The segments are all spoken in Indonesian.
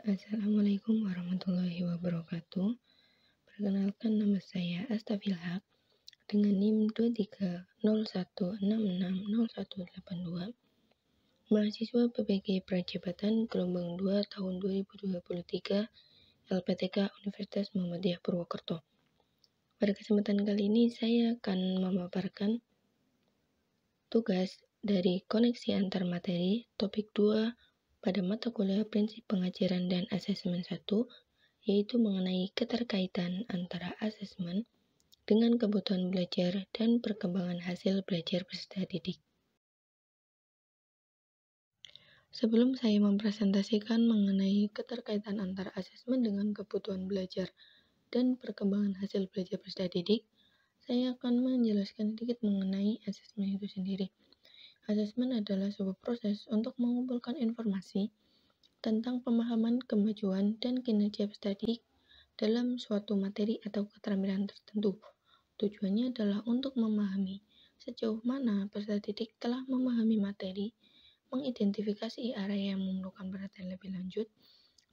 Assalamualaikum warahmatullahi wabarakatuh. Perkenalkan, nama saya Astafilhaq dengan NIM 2301660182, mahasiswa PPG Prajabatan gelombang 2 tahun 2023 LPTK Universitas Muhammadiyah Purwokerto. Pada kesempatan kali ini saya akan memaparkan tugas dari koneksi antar materi topik 2 pada mata kuliah prinsip pengajaran dan asesmen 1, yaitu mengenai keterkaitan antara asesmen dengan kebutuhan belajar dan perkembangan hasil belajar peserta didik. Sebelum saya mempresentasikan mengenai keterkaitan antara asesmen dengan kebutuhan belajar dan perkembangan hasil belajar peserta didik, saya akan menjelaskan sedikit mengenai asesmen itu sendiri. Asesmen adalah sebuah proses untuk mengumpulkan informasi tentang pemahaman, kemajuan, dan kinerja peserta didik dalam suatu materi atau keterampilan tertentu. Tujuannya adalah untuk memahami sejauh mana peserta didik telah memahami materi, mengidentifikasi area yang memerlukan perhatian lebih lanjut,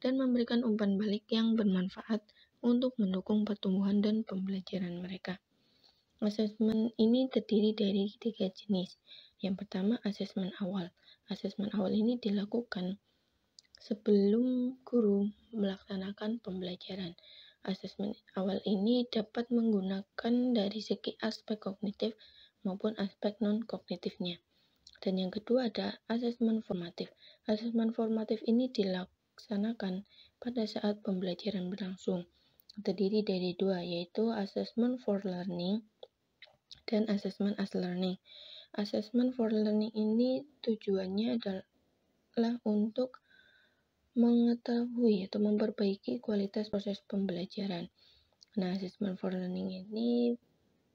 dan memberikan umpan balik yang bermanfaat untuk mendukung pertumbuhan dan pembelajaran mereka. Asesmen ini terdiri dari 3 jenis. Yang pertama, asesmen awal. Asesmen awal ini dilakukan sebelum guru melaksanakan pembelajaran. Asesmen awal ini dapat menggunakan dari segi aspek kognitif maupun aspek non-kognitifnya. Dan yang kedua ada asesmen formatif. Asesmen formatif ini dilaksanakan pada saat pembelajaran berlangsung. Terdiri dari 2, yaitu asesmen for learning dan asesmen as learning. Asesmen for learning ini tujuannya adalah untuk mengetahui atau memperbaiki kualitas proses pembelajaran. Nah, asesmen for learning ini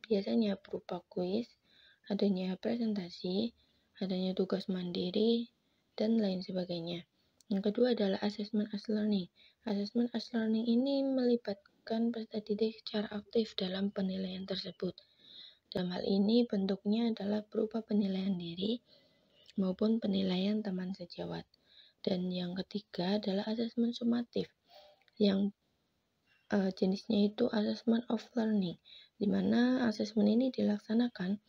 biasanya berupa kuis, adanya presentasi, adanya tugas mandiri, dan lain sebagainya. Yang kedua adalah asesmen as learning. Asesmen as learning ini melibatkan peserta didik secara aktif dalam penilaian tersebut. Dalam hal ini bentuknya adalah berupa penilaian diri maupun penilaian teman sejawat. Dan yang ketiga adalah asesmen sumatif, yang jenisnya itu assessment of learning, di mana asesmen ini dilaksanakan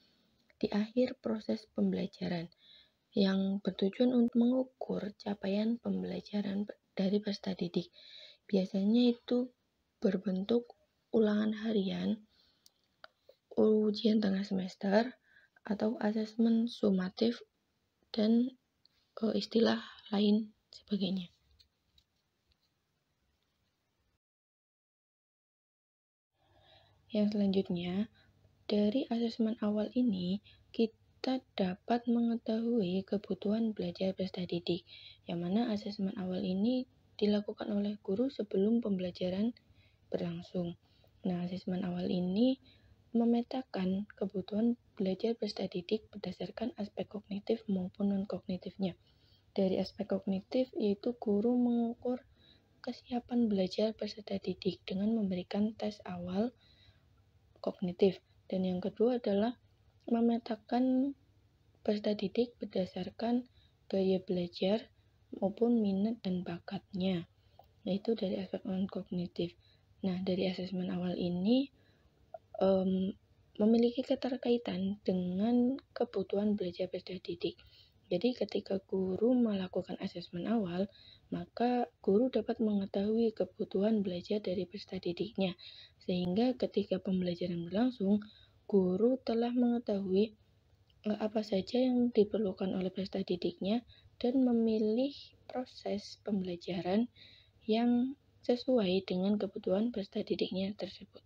di akhir proses pembelajaran, yang bertujuan untuk mengukur capaian pembelajaran dari peserta didik. Biasanya itu berbentuk ulangan harian, ujian tengah semester, atau asesmen sumatif, dan istilah lain sebagainya. Yang selanjutnya, dari asesmen awal ini kita dapat mengetahui kebutuhan belajar peserta didik, yang mana asesmen awal ini dilakukan oleh guru sebelum pembelajaran berlangsung. Nah, asesmen awal ini memetakan kebutuhan belajar peserta didik berdasarkan aspek kognitif maupun non-kognitifnya. Dari aspek kognitif, yaitu guru mengukur kesiapan belajar peserta didik dengan memberikan tes awal kognitif. Dan yang kedua adalah memetakan peserta didik berdasarkan gaya belajar maupun minat dan bakatnya, yaitu dari aspek non-kognitif. Nah, dari asesmen awal ini memiliki keterkaitan dengan kebutuhan belajar peserta didik. Jadi ketika guru melakukan asesmen awal, maka guru dapat mengetahui kebutuhan belajar dari peserta didiknya, sehingga ketika pembelajaran berlangsung, guru telah mengetahui apa saja yang diperlukan oleh peserta didiknya dan memilih proses pembelajaran yang sesuai dengan kebutuhan peserta didiknya tersebut.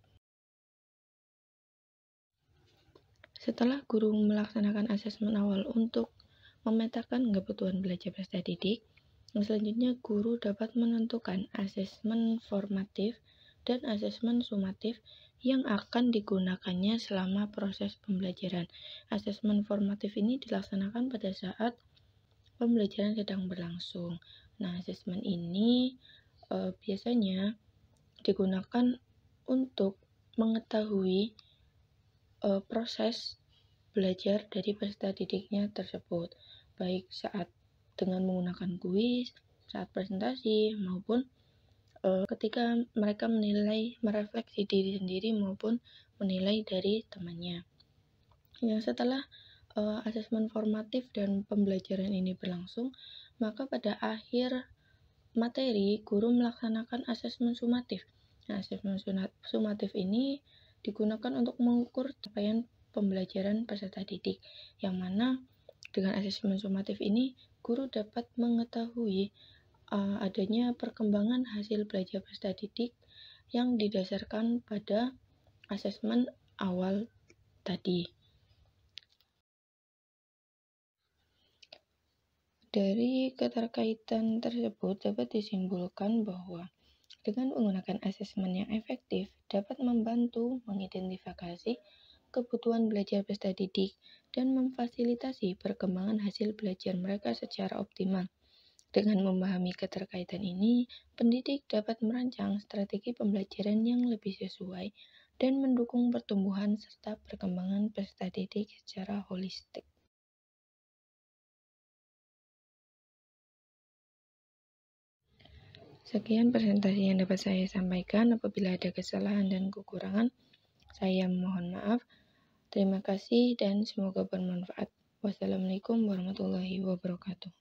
Setelah guru melaksanakan asesmen awal untuk memetakan kebutuhan belajar peserta didik, selanjutnya guru dapat menentukan asesmen formatif dan asesmen sumatif yang akan digunakannya selama proses pembelajaran. Asesmen formatif ini dilaksanakan pada saat pembelajaran sedang berlangsung. Nah, asesmen ini biasanya digunakan untuk mengetahui proses belajar dari peserta didiknya tersebut, baik saat dengan menggunakan kuis, saat presentasi maupun ketika mereka merefleksi diri sendiri maupun menilai dari temannya. Setelah asesmen formatif dan pembelajaran ini berlangsung, maka pada akhir materi guru melaksanakan asesmen sumatif. Asesmen sumatif ini digunakan untuk mengukur capaian pembelajaran peserta didik, yang mana dengan asesmen sumatif ini guru dapat mengetahui adanya perkembangan hasil belajar peserta didik yang didasarkan pada asesmen awal tadi. Dari keterkaitan tersebut dapat disimpulkan bahwa dengan menggunakan asesmen yang efektif dapat membantu mengidentifikasi kebutuhan belajar peserta didik dan memfasilitasi perkembangan hasil belajar mereka secara optimal. Dengan memahami keterkaitan ini, pendidik dapat merancang strategi pembelajaran yang lebih sesuai dan mendukung pertumbuhan serta perkembangan peserta didik secara holistik. Sekian presentasi yang dapat saya sampaikan. Apabila ada kesalahan dan kekurangan, saya mohon maaf. Terima kasih dan semoga bermanfaat. Wassalamualaikum warahmatullahi wabarakatuh.